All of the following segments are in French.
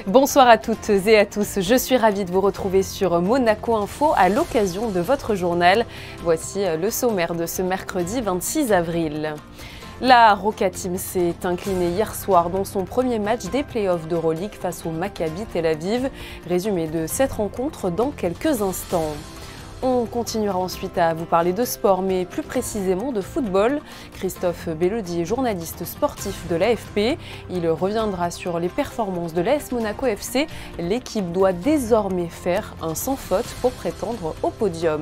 Bonsoir à toutes et à tous, je suis ravie de vous retrouver sur Monaco Info à l'occasion de votre journal. Voici le sommaire de ce mercredi 26 avril. La Roca Team s'est inclinée hier soir dans son premier match des playoffs d'Euroleague face au Maccabi Tel Aviv. Résumé de cette rencontre dans quelques instants. On continuera ensuite à vous parler de sport, mais plus précisément de football. Christophe Bellodi est journaliste sportif de l'AFP. Il reviendra sur les performances de l'AS Monaco FC. L'équipe doit désormais faire un sans faute pour prétendre au podium.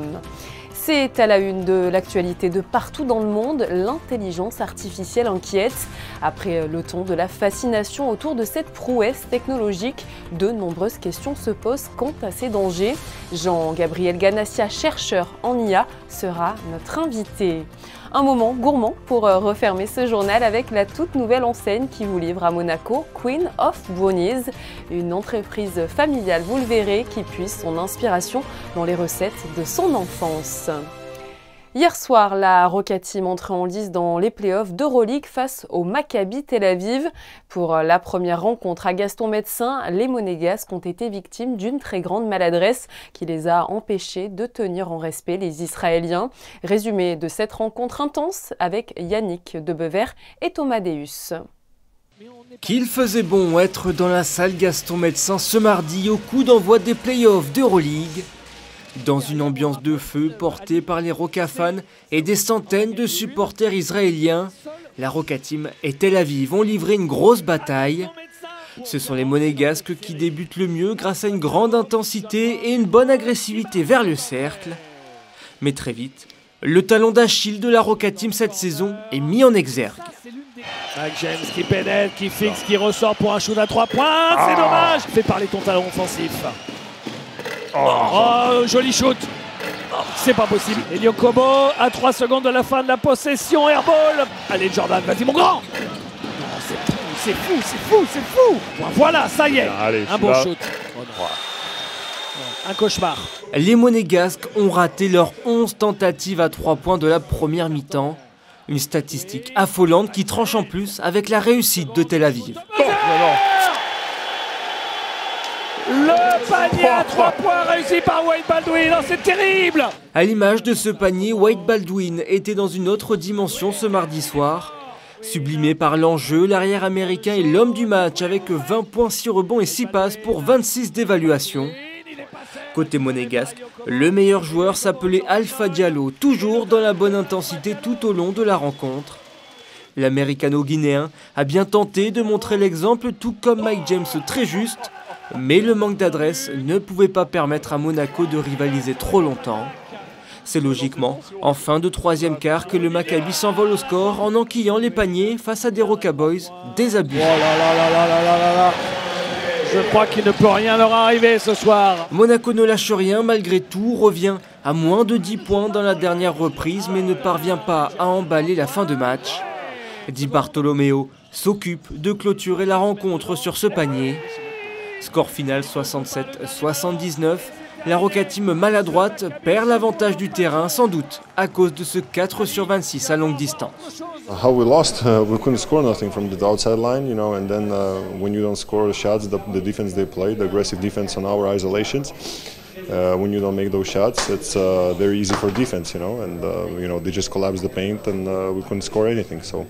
C'est à la une de l'actualité de partout dans le monde, l'intelligence artificielle inquiète. Après le ton de la fascination autour de cette prouesse technologique, de nombreuses questions se posent quant à ses dangers. Jean-Gabriel Ganassia, chercheur en IA, sera notre invité. Un moment gourmand pour refermer ce journal avec la toute nouvelle enseigne qui vous livre à Monaco, Queen of Brownies, une entreprise familiale, vous le verrez, qui puise son inspiration dans les recettes de son enfance. Hier soir, la Roca Team entrait en lice dans les playoffs d'Euroleague face au Maccabi Tel Aviv. Pour la première rencontre à Gaston-Médecin, les Monégasques ont été victimes d'une très grande maladresse qui les a empêchés de tenir en respect les Israéliens. Résumé de cette rencontre intense avec Yannick Debever et Thomas Deus. Qu'il faisait bon être dans la salle Gaston-Médecin ce mardi au coup d'envoi des playoffs d'Euroleague. Dans une ambiance de feu portée par les Roca fans et des centaines de supporters israéliens, la Roca Team et Tel Aviv ont livré une grosse bataille. Ce sont les Monégasques qui débutent le mieux grâce à une grande intensité et une bonne agressivité vers le cercle. Mais très vite, le talon d'Achille de la Roca Team cette saison est mis en exergue. Mike James qui pénètre, qui fixe, qui ressort pour un shoot à 3 points, c'est dommage. Fais parler ton talon offensif. Oh, joli shoot. C'est pas possible. Elio Kobo à 3 secondes de la fin de la possession. Airball. Allez Jordan, vas-y mon grand. C'est fou. Voilà, ça y est. Allez, un bon shoot. Un cauchemar. Les Monégasques ont raté leurs 11 tentatives à 3 points de la première mi-temps. Une statistique affolante qui tranche en plus avec la réussite de Tel Aviv. Le panier à 3 points réussi par Wade Baldwin, oh, c'est terrible! À l'image de ce panier, Wade Baldwin était dans une autre dimension ce mardi soir. Sublimé par l'enjeu, l'arrière américain est l'homme du match avec 20 points, 6 rebonds et 6 passes pour 26 d'évaluation. Côté monégasque, le meilleur joueur s'appelait Alpha Diallo, toujours dans la bonne intensité tout au long de la rencontre. L'américano-guinéen a bien tenté de montrer l'exemple, tout comme Mike James très juste, mais le manque d'adresse ne pouvait pas permettre à Monaco de rivaliser trop longtemps. C'est logiquement en fin de troisième quart que le Maccabi s'envole au score en enquillant les paniers face à des Roca Boys désabusés. Oh là. Je crois qu'il ne peut rien leur arriver ce soir. Monaco ne lâche rien malgré tout, revient à moins de 10 points dans la dernière reprise mais ne parvient pas à emballer la fin de match. Di Bartolomeo s'occupe de clôturer la rencontre sur ce panier. Score final 67-79, la Roca Team maladroite perd l'avantage du terrain sans doute à cause de ce 4 sur 26 à longue distance. How we lost, we couldn't score nothing from the outside line, you know, and then when you don't score shots, the defense they play, the aggressive defense on our isolations, when you don't make those shots, it's very easy for defense, you know, and you know, they just collapse the paint and we couldn't score anything. So,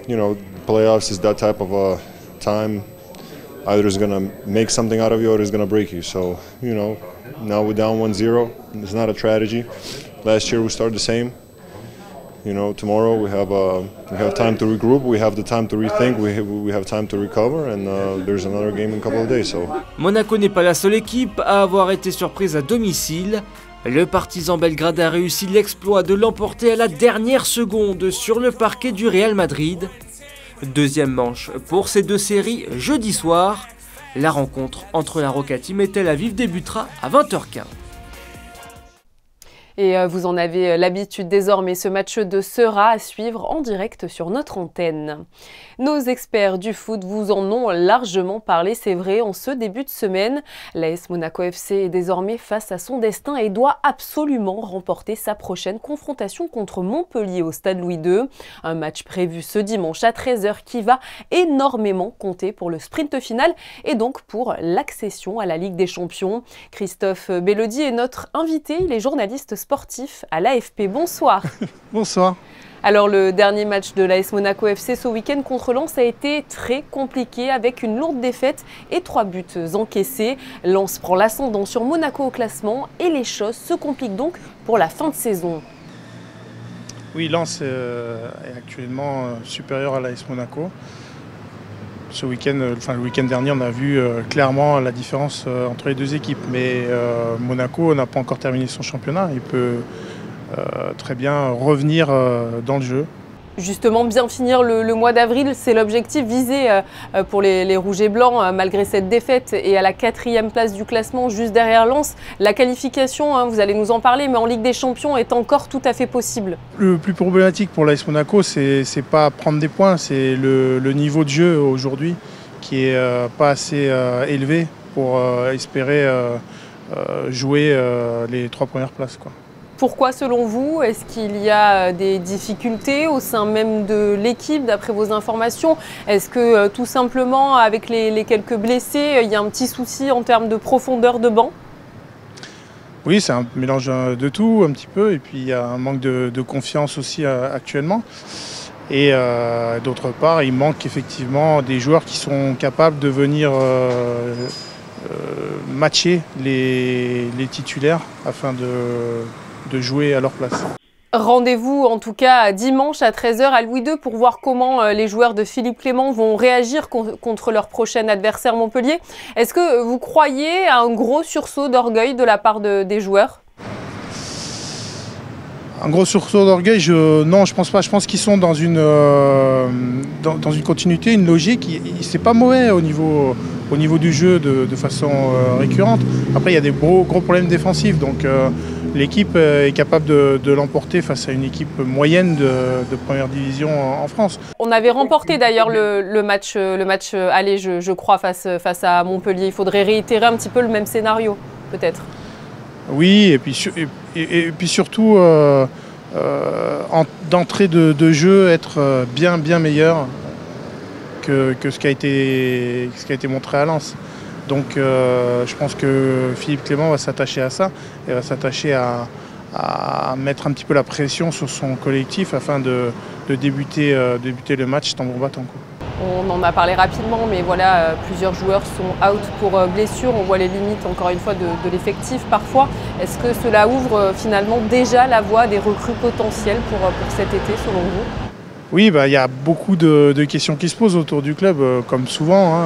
you know, playoffs is that type of time. Either it's going to make something out of you or it's going to break you. So, you know, now we're down 1-0. It's not a tragedy. Last year we started the same. You know, tomorrow we have time to regroup. We have the time to rethink. We have time to recover. And there's another game in a couple of days. So. Monaco n'est pas la seule équipe à avoir été surprise à domicile. Le Partizan Belgrade a réussi l'exploit de l'emporter à la dernière seconde sur le parquet du Real Madrid. Deuxième manche pour ces deux séries jeudi soir. La rencontre entre la Roca Team et Tel Aviv débutera à 20h15. Et vous en avez l'habitude désormais, ce match de sera à suivre en direct sur notre antenne. Nos experts du foot vous en ont largement parlé, c'est vrai, en ce début de semaine. L'AS Monaco FC est désormais face à son destin et doit absolument remporter sa prochaine confrontation contre Montpellier au Stade Louis II. Un match prévu ce dimanche à 13 h qui va énormément compter pour le sprint final et donc pour l'accession à la Ligue des Champions. Christophe Bellodi est notre invité, il est journaliste sportif à l'AFP. Bonsoir. Bonsoir. Alors le dernier match de l'AS Monaco FC ce week-end contre Lens a été très compliqué avec une lourde défaite et 3 buts encaissés. Lens prend l'ascendant sur Monaco au classement et les choses se compliquent donc pour la fin de saison. Oui, Lens est actuellement supérieur à l'AS Monaco. Ce week-end, le week-end dernier, on a vu clairement la différence entre les deux équipes. Mais Monaco n'a pas encore terminé son championnat. Il peut très bien revenir dans le jeu. Justement, bien finir le mois d'avril, c'est l'objectif visé pour les Rouges et Blancs, malgré cette défaite. Et à la 4e place du classement, juste derrière Lens, la qualification, vous allez nous en parler, mais en Ligue des Champions est encore tout à fait possible. Le plus problématique pour l'AS Monaco, c'est pas prendre des points, c'est le niveau de jeu aujourd'hui qui est pas assez élevé pour espérer jouer les 3 premières places, quoi. Pourquoi, selon vous? Est-ce qu'il y a des difficultés au sein même de l'équipe, d'après vos informations? Est-ce que tout simplement, avec les quelques blessés, il y a un petit souci en termes de profondeur de banc? Oui, c'est un mélange de tout, un petit peu. Et puis, il y a un manque de confiance aussi actuellement. Et d'autre part, il manque effectivement des joueurs qui sont capables de venir matcher les titulaires afin de jouer à leur place. Rendez-vous en tout cas dimanche à 13 h à Louis II pour voir comment les joueurs de Philippe Clement vont réagir contre leur prochain adversaire Montpellier. Est-ce que vous croyez à un gros sursaut d'orgueil de la part des joueurs? Un gros sursaut d'orgueil, non, je pense pas. Je pense qu'ils sont dans une continuité, une logique. C'est pas mauvais au niveau du jeu de façon récurrente. Après, il y a des gros problèmes défensifs. Donc l'équipe est capable de l'emporter face à une équipe moyenne de première division en France. On avait remporté d'ailleurs le match aller, je crois, face à Montpellier. Il faudrait réitérer un petit peu le même scénario, peut-être. Oui, et puis surtout, d'entrée de jeu, être bien meilleur que ce qui a été montré à Lens. Donc je pense que Philippe Clement va s'attacher à ça et va s'attacher à mettre un petit peu la pression sur son collectif afin de débuter le match tambour battant, quoi. On en a parlé rapidement, mais voilà, plusieurs joueurs sont out pour blessure. On voit les limites, encore une fois, de l'effectif parfois. Est-ce que cela ouvre finalement déjà la voie des recrues potentielles pour cet été, selon vous? Oui, il y a beaucoup de questions qui se posent autour du club, comme souvent.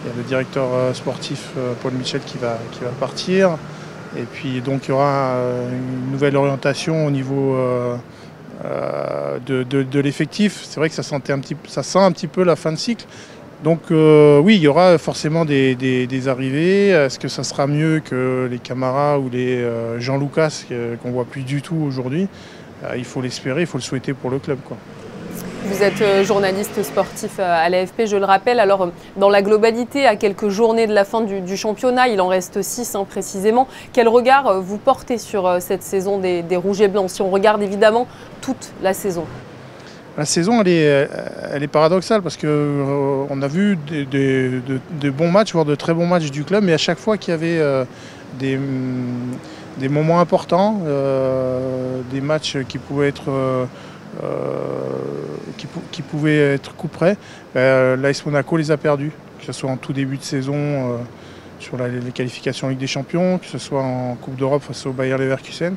Il y a le directeur sportif Paul Michel qui va partir. Et puis donc il y aura une nouvelle orientation au niveau de l'effectif. C'est vrai que ça sent un petit peu la fin de cycle. Donc oui, il y aura forcément des arrivées. Est-ce que ça sera mieux que les Camara ou les Jean Lucas qu'on ne voit plus du tout aujourd'hui? Il faut l'espérer, il faut le souhaiter pour le club, quoi. Vous êtes journaliste sportif à l'AFP, je le rappelle. Alors, dans la globalité, à quelques journées de la fin du championnat, il en reste 6 précisément. Quel regard vous portez sur cette saison des Rouges et Blancs, si on regarde évidemment toute la saison? La saison, elle est paradoxale parce qu'on a vu de bons matchs, voire de très bons matchs du club, mais à chaque fois qu'il y avait des moments importants, des matchs qui pouvaient être coup près, l'AS Monaco les a perdus, que ce soit en tout début de saison sur les qualifications en Ligue des Champions, que ce soit en Coupe d'Europe face au Bayer Leverkusen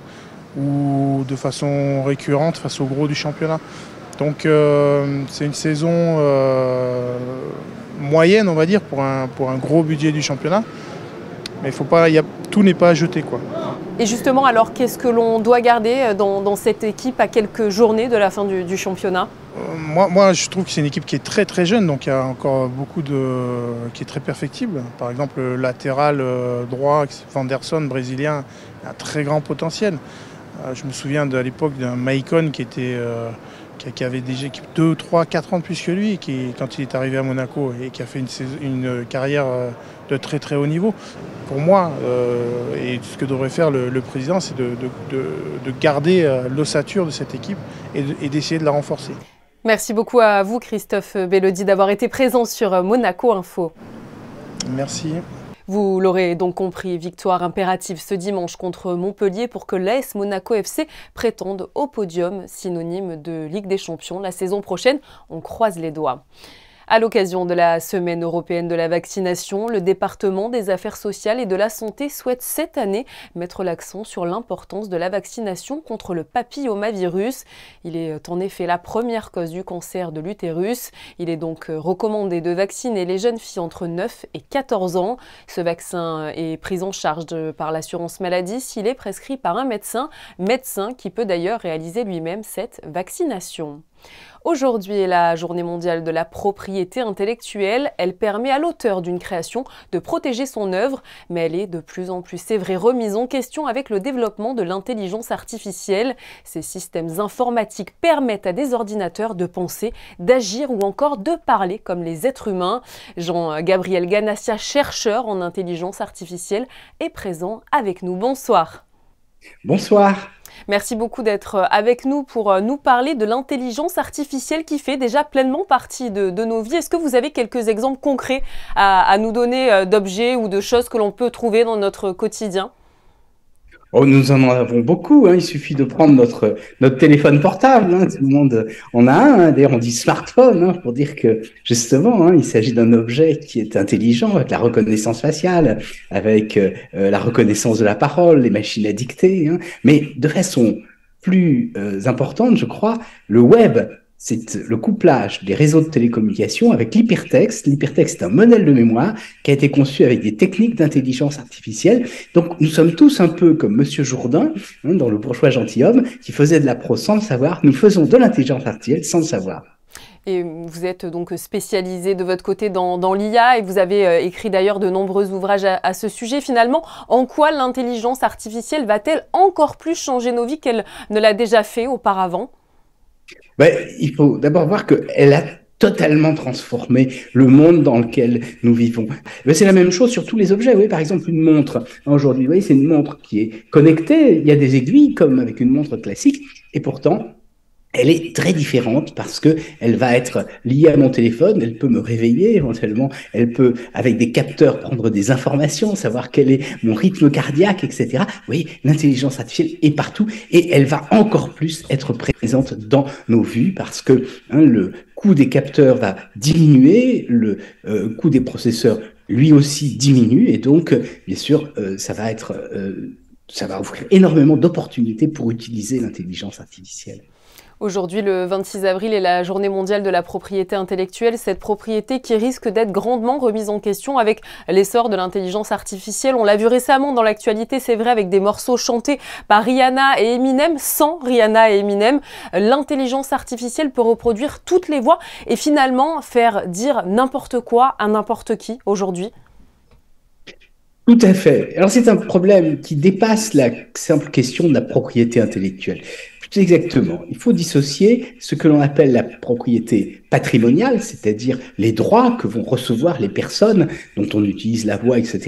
ou de façon récurrente face au gros du championnat. Donc c'est une saison moyenne, on va dire, pour un gros budget du championnat. Mais tout n'est pas à jeter, quoi. Et justement, alors, qu'est-ce que l'on doit garder dans cette équipe à quelques journées de la fin du championnat? Moi, je trouve que c'est une équipe qui est très très jeune, donc il y a encore beaucoup qui est très perfectible. Par exemple, le latéral droit, Vanderson, brésilien, a un très grand potentiel. Je me souviens de l'époque d'un Maicon qui avait déjà 2, 3, 4 ans de plus que lui, quand il est arrivé à Monaco et qui a fait une carrière de très très haut niveau. Pour moi, et ce que devrait faire le président, c'est de garder l'ossature de cette équipe et d'essayer de la renforcer. Merci beaucoup à vous, Christophe Bellodi, d'avoir été présent sur Monaco Info. Merci. Vous l'aurez donc compris, victoire impérative ce dimanche contre Montpellier pour que l'AS Monaco FC prétende au podium, synonyme de Ligue des Champions. La saison prochaine, on croise les doigts. À l'occasion de la Semaine européenne de la vaccination, le département des affaires sociales et de la santé souhaite cette année mettre l'accent sur l'importance de la vaccination contre le papillomavirus. Il est en effet la première cause du cancer de l'utérus. Il est donc recommandé de vacciner les jeunes filles entre 9 et 14 ans. Ce vaccin est pris en charge par l'assurance maladie s'il est prescrit par un médecin qui peut d'ailleurs réaliser lui-même cette vaccination. Aujourd'hui est la journée mondiale de la propriété intellectuelle. Elle permet à l'auteur d'une création de protéger son œuvre, mais elle est de plus en plus, c'est vrai, remise en question avec le développement de l'intelligence artificielle. Ces systèmes informatiques permettent à des ordinateurs de penser, d'agir ou encore de parler comme les êtres humains. Jean-Gabriel Ganassia, chercheur en intelligence artificielle, est présent avec nous. Bonsoir. Bonsoir. Merci beaucoup d'être avec nous pour nous parler de l'intelligence artificielle qui fait déjà pleinement partie de nos vies. Est-ce que vous avez quelques exemples concrets à nous donner d'objets ou de choses que l'on peut trouver dans notre quotidien ? Oh, nous en avons beaucoup, hein. Il suffit de prendre notre téléphone portable, hein. Tout le monde en a un, hein. D'ailleurs, on dit smartphone, hein, pour dire que justement, hein, il s'agit d'un objet qui est intelligent, avec la reconnaissance faciale, avec la reconnaissance de la parole, les machines à dicter, hein. Mais de façon plus importante, je crois, le web, c'est le couplage des réseaux de télécommunications avec l'hypertexte. L'hypertexte est un modèle de mémoire qui a été conçu avec des techniques d'intelligence artificielle. Donc, nous sommes tous un peu comme Monsieur Jourdain, hein, dans Le Bourgeois Gentilhomme, qui faisait de la prose sans le savoir. Nous faisons de l'intelligence artificielle sans le savoir. Et vous êtes donc spécialisé de votre côté dans l'IA et vous avez écrit d'ailleurs de nombreux ouvrages à ce sujet. Finalement, en quoi l'intelligence artificielle va-t-elle encore plus changer nos vies qu'elle ne l'a déjà fait auparavant ? Ben, il faut d'abord voir qu'elle a totalement transformé le monde dans lequel nous vivons. Ben, c'est la même chose sur tous les objets. Oui, par exemple, une montre. Aujourd'hui, vous voyez, c'est une montre qui est connectée. Il y a des aiguilles comme avec une montre classique. Et pourtant, elle est très différente parce que elle va être liée à mon téléphone, elle peut me réveiller éventuellement, elle peut, avec des capteurs, prendre des informations, savoir quel est mon rythme cardiaque, etc. Vous voyez, l'intelligence artificielle est partout et elle va encore plus être présente dans nos vues parce que le coût des capteurs va diminuer, le coût des processeurs lui aussi diminue et donc, bien sûr, ça va offrir énormément d'opportunités pour utiliser l'intelligence artificielle. Aujourd'hui, le 26 avril est la journée mondiale de la propriété intellectuelle, cette propriété qui risque d'être grandement remise en question avec l'essor de l'intelligence artificielle. On l'a vu récemment dans l'actualité, c'est vrai, avec des morceaux chantés par Rihanna et Eminem. Sans Rihanna et Eminem, l'intelligence artificielle peut reproduire toutes les voix et finalement faire dire n'importe quoi à n'importe qui aujourd'hui. Tout à fait. Alors c'est un problème qui dépasse la simple question de la propriété intellectuelle. Plus exactement, il faut dissocier ce que l'on appelle la propriété patrimoniale, c'est-à-dire les droits que vont recevoir les personnes dont on utilise la voix, etc.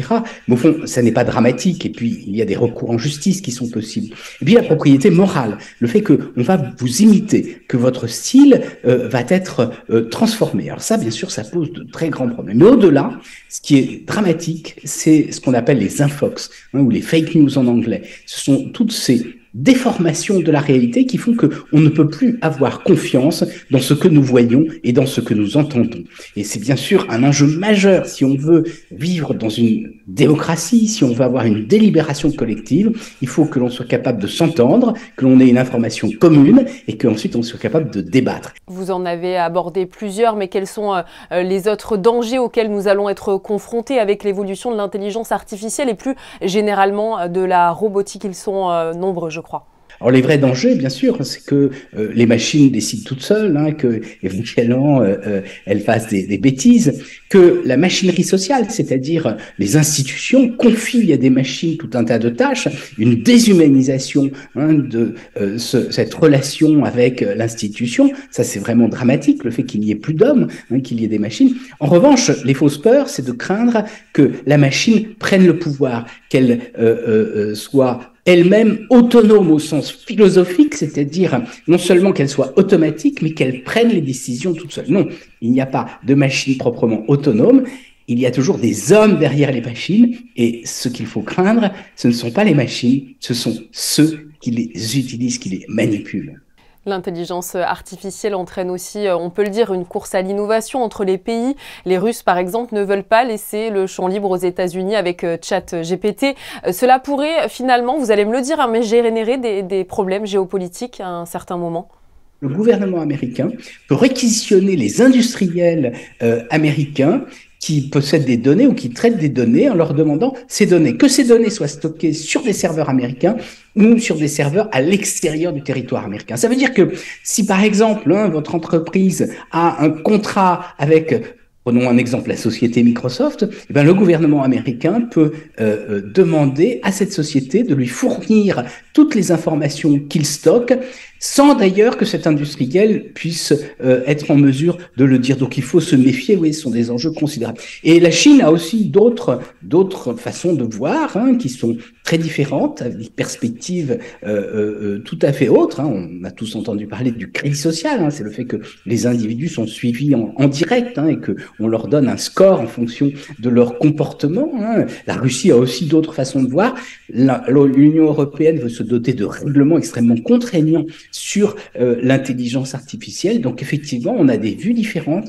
Mais au fond, ça n'est pas dramatique, et puis il y a des recours en justice qui sont possibles. Et puis la propriété morale, le fait qu'on va vous imiter, que votre style va être transformé. Alors ça, bien sûr, ça pose de très grands problèmes. Mais au-delà, ce qui est dramatique, c'est ce qu'on appelle les infox, hein, ou les fake news en anglais. Ce sont toutes ces déformations de la réalité qui font que on ne peut plus avoir confiance dans ce que nous voyons et dans ce que nous entendons. Et c'est bien sûr un enjeu majeur si on veut vivre dans une démocratie, si on veut avoir une délibération collective, il faut que l'on soit capable de s'entendre, que l'on ait une information commune et qu'ensuite on soit capable de débattre. Vous en avez abordé plusieurs, mais quels sont les autres dangers auxquels nous allons être confrontés avec l'évolution de l'intelligence artificielle et plus généralement de la robotique? Ils sont nombreux, je crois. Alors les vrais dangers, bien sûr, c'est que les machines décident toutes seules, que éventuellement elles fassent des bêtises, que la machinerie sociale, c'est-à-dire les institutions, confient à des machines tout un tas de tâches, une déshumanisation de cette relation avec l'institution. Ça, c'est vraiment dramatique, le fait qu'il n'y ait plus d'hommes, qu'il y ait des machines. En revanche, les fausses peurs, c'est de craindre que la machine prenne le pouvoir, qu'elle soit elle-même autonome au sens philosophique, c'est-à-dire non seulement qu'elle soit automatique, mais qu'elle prenne les décisions toute seule. Non, il n'y a pas de machine proprement autonome, il y a toujours des hommes derrière les machines, et ce qu'il faut craindre, ce ne sont pas les machines, ce sont ceux qui les utilisent, qui les manipulent. L'intelligence artificielle entraîne aussi, on peut le dire, une course à l'innovation entre les pays. Les Russes, par exemple, ne veulent pas laisser le champ libre aux États-Unis avec ChatGPT. Cela pourrait finalement, vous allez me le dire, mais générer des problèmes géopolitiques à un certain moment. Le gouvernement américain peut réquisitionner les industriels américains qui possèdent des données ou qui traitent des données en leur demandant que ces données soient stockées sur des serveurs américains ou sur des serveurs à l'extérieur du territoire américain. Ça veut dire que si par exemple votre entreprise a un contrat avec, prenons un exemple, la société Microsoft, eh bien, le gouvernement américain peut demander à cette société de lui fournir toutes les informations qu'il stocke, sans d'ailleurs que cet industriel puisse être en mesure de le dire. Donc il faut se méfier, oui, ce sont des enjeux considérables. Et la Chine a aussi d'autres façons de voir qui sont très différentes, avec des perspectives tout à fait autres. On a tous entendu parler du crédit social, c'est le fait que les individus sont suivis en direct et qu'on leur donne un score en fonction de leur comportement. La Russie a aussi d'autres façons de voir. L'Union européenne veut se doter de règlements extrêmement contraignants sur l'intelligence artificielle. Donc effectivement, on a des vues différentes,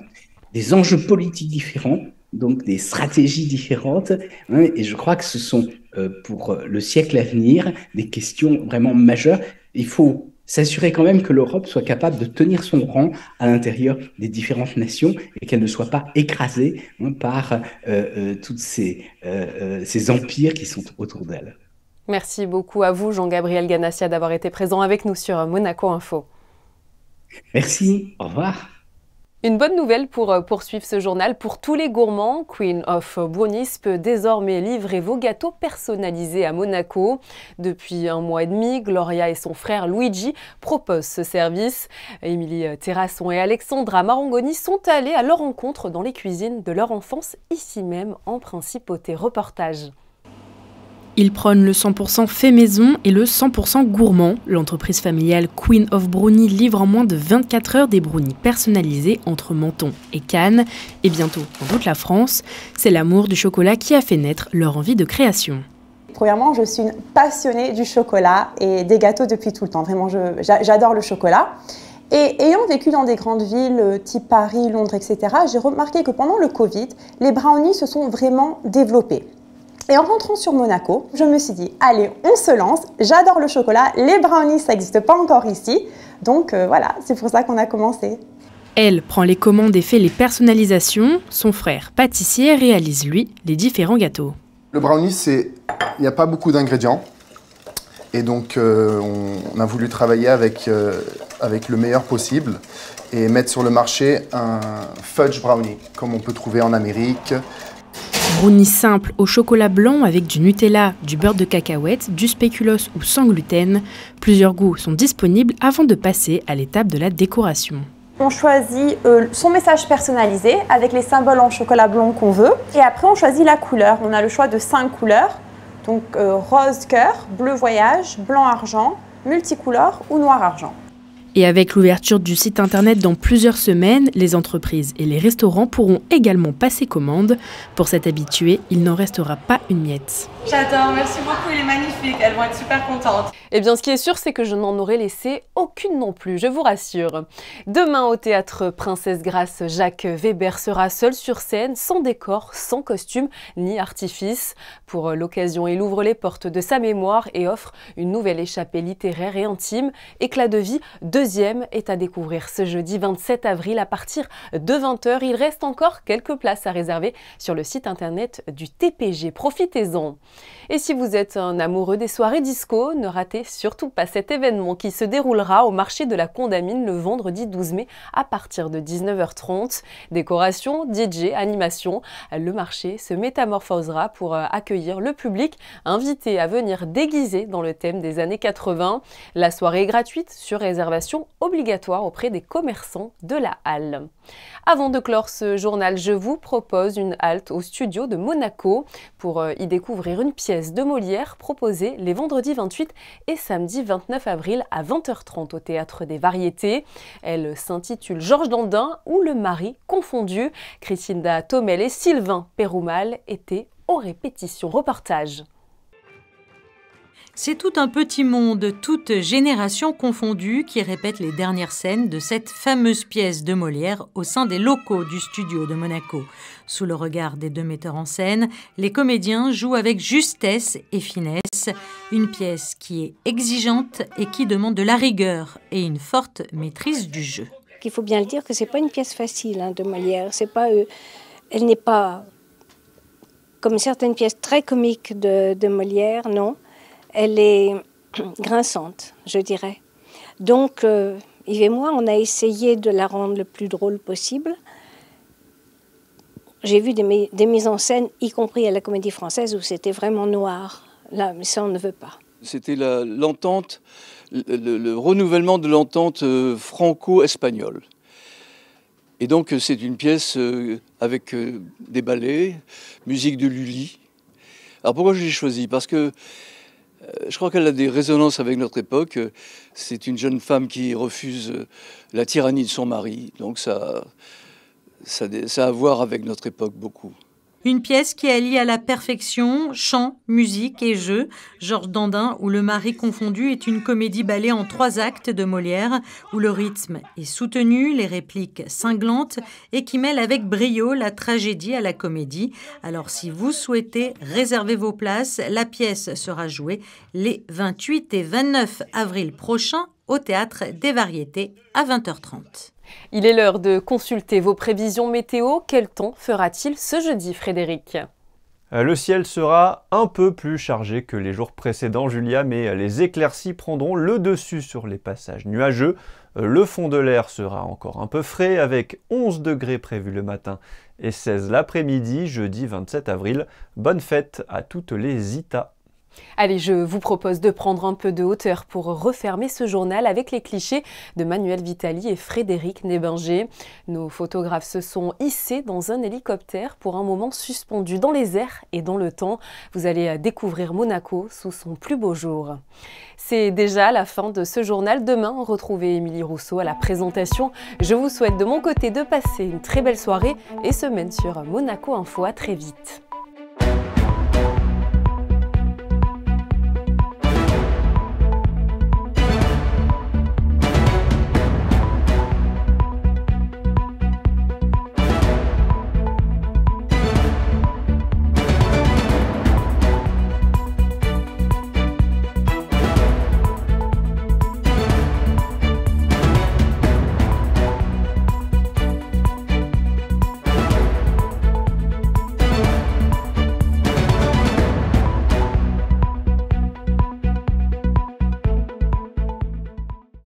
des enjeux politiques différents, donc des stratégies différentes, et je crois que ce sont pour le siècle à venir des questions vraiment majeures. Il faut s'assurer quand même que l'Europe soit capable de tenir son rang à l'intérieur des différentes nations et qu'elle ne soit pas écrasée par tous ces empires qui sont autour d'elle. Merci beaucoup à vous, Jean-Gabriel Ganassia, d'avoir été présent avec nous sur Monaco Info. Merci, au revoir. Une bonne nouvelle pour poursuivre ce journal. Pour tous les gourmands, Queen of Brownies peut désormais livrer vos gâteaux personnalisés à Monaco. Depuis 1 mois et demi, Gloria et son frère Luigi proposent ce service. Émilie Terrasson et Alexandra Marangoni sont allés à leur rencontre dans les cuisines de leur enfance, ici même en Principauté. Reportage. Ils prônent le 100% fait maison et le 100% gourmand. L'entreprise familiale Queen of Brownie livre en moins de 24 heures des brownies personnalisés entre Menton et Cannes, et bientôt dans toute la France. C'est l'amour du chocolat qui a fait naître leur envie de création. Premièrement, je suis une passionnée du chocolat et des gâteaux depuis tout le temps. Vraiment, j'adore le chocolat. Et ayant vécu dans des grandes villes type Paris, Londres, etc., j'ai remarqué que pendant le Covid, les brownies se sont vraiment développés. Et en rentrant sur Monaco, je me suis dit, allez, on se lance, j'adore le chocolat, les brownies, ça n'existe pas encore ici. Donc voilà, c'est pour ça qu'on a commencé. Elle prend les commandes et fait les personnalisations. Son frère pâtissier réalise, lui, les différents gâteaux. Le brownie, il n'y a pas beaucoup d'ingrédients. Et donc, on a voulu travailler avec le meilleur possible et mettre sur le marché un fudge brownie, comme on peut trouver en Amérique. Brownie simple au chocolat blanc avec du Nutella, du beurre de cacahuète, du spéculoos ou sans gluten. Plusieurs goûts sont disponibles avant de passer à l'étape de la décoration. On choisit son message personnalisé avec les symboles en chocolat blanc qu'on veut. Et après, on choisit la couleur. On a le choix de 5 couleurs. Donc rose cœur, bleu voyage, blanc argent, multicouleur ou noir argent. Et avec l'ouverture du site internet dans plusieurs semaines, les entreprises et les restaurants pourront également passer commande. Pour cet habitué, il n'en restera pas une miette. J'adore, merci beaucoup, il est magnifique, elles vont être super contentes. Eh bien, ce qui est sûr, c'est que je n'en aurais laissé aucune non plus, je vous rassure. Demain, au théâtre Princesse Grace, Jacques Weber sera seul sur scène, sans décor, sans costume, ni artifice. Pour l'occasion, il ouvre les portes de sa mémoire et offre une nouvelle échappée littéraire et intime, éclat de vie de deuxième est à découvrir ce jeudi 27 avril à partir de 20h. Il reste encore quelques places à réserver sur le site internet du TPG. Profitez-en. Et si vous êtes un amoureux des soirées disco, ne ratez surtout pas cet événement qui se déroulera au marché de la Condamine le vendredi 12 mai à partir de 19h30. Décoration, DJ, animation, le marché se métamorphosera pour accueillir le public invité à venir déguisé dans le thème des années 80. La soirée est gratuite sur réservation obligatoire auprès des commerçants de la halle. Avant de clore ce journal, je vous propose une halte au studio de Monaco pour y découvrir une pièce de Molière proposée les vendredis 28 et samedi 29 avril à 20h30 au Théâtre des Variétés. Elle s'intitule Georges Dandin ou le mari confondu. Christina Thomel et Sylvain Péroumal étaient aux répétitions. Reportage. C'est tout un petit monde, toute génération confondue, qui répète les dernières scènes de cette fameuse pièce de Molière au sein des locaux du studio de Monaco. Sous le regard des deux metteurs en scène, les comédiens jouent avec justesse et finesse. Une pièce qui est exigeante et qui demande de la rigueur et une forte maîtrise du jeu. Il faut bien le dire que c'est pas une pièce facile de Molière. C'est pas, elle n'est pas comme certaines pièces très comiques de Molière, non. Elle est grinçante, je dirais. Donc, Yves et moi, on a essayé de la rendre le plus drôle possible. J'ai vu des mises en scène, y compris à la Comédie Française, où c'était vraiment noir. Là, mais ça, on ne veut pas. C'était l'entente, le renouvellement de l'entente franco-espagnole. Et donc, c'est une pièce avec des ballets, musique de Lully. Alors, pourquoi je l'ai choisie ? Parce que je crois qu'elle a des résonances avec notre époque. C'est une jeune femme qui refuse la tyrannie de son mari. Donc ça a à voir avec notre époque beaucoup. Une pièce qui allie à la perfection chant, musique et jeu. Georges Dandin ou le mari confondu est une comédie-ballet en 3 actes de Molière où le rythme est soutenu, les répliques cinglantes et qui mêle avec brio la tragédie à la comédie. Alors si vous souhaitez réserver vos places, la pièce sera jouée les 28 et 29 avril prochains au Théâtre des Variétés à 20h30. Il est l'heure de consulter vos prévisions météo. Quel temps fera-t-il ce jeudi, Frédéric ? Le ciel sera un peu plus chargé que les jours précédents, Julia, mais les éclaircies prendront le dessus sur les passages nuageux. Le fond de l'air sera encore un peu frais, avec 11 degrés prévus le matin et 16 l'après-midi, jeudi 27 avril. Bonne fête à toutes les ITA. Allez, je vous propose de prendre un peu de hauteur pour refermer ce journal avec les clichés de Manuel Vitali et Frédéric Nébinger. Nos photographes se sont hissés dans un hélicoptère pour un moment suspendu dans les airs et dans le temps. Vous allez découvrir Monaco sous son plus beau jour. C'est déjà la fin de ce journal. Demain, retrouvez Émilie Rousseau à la présentation. Je vous souhaite de mon côté de passer une très belle soirée et semaine sur Monaco Info. À très vite.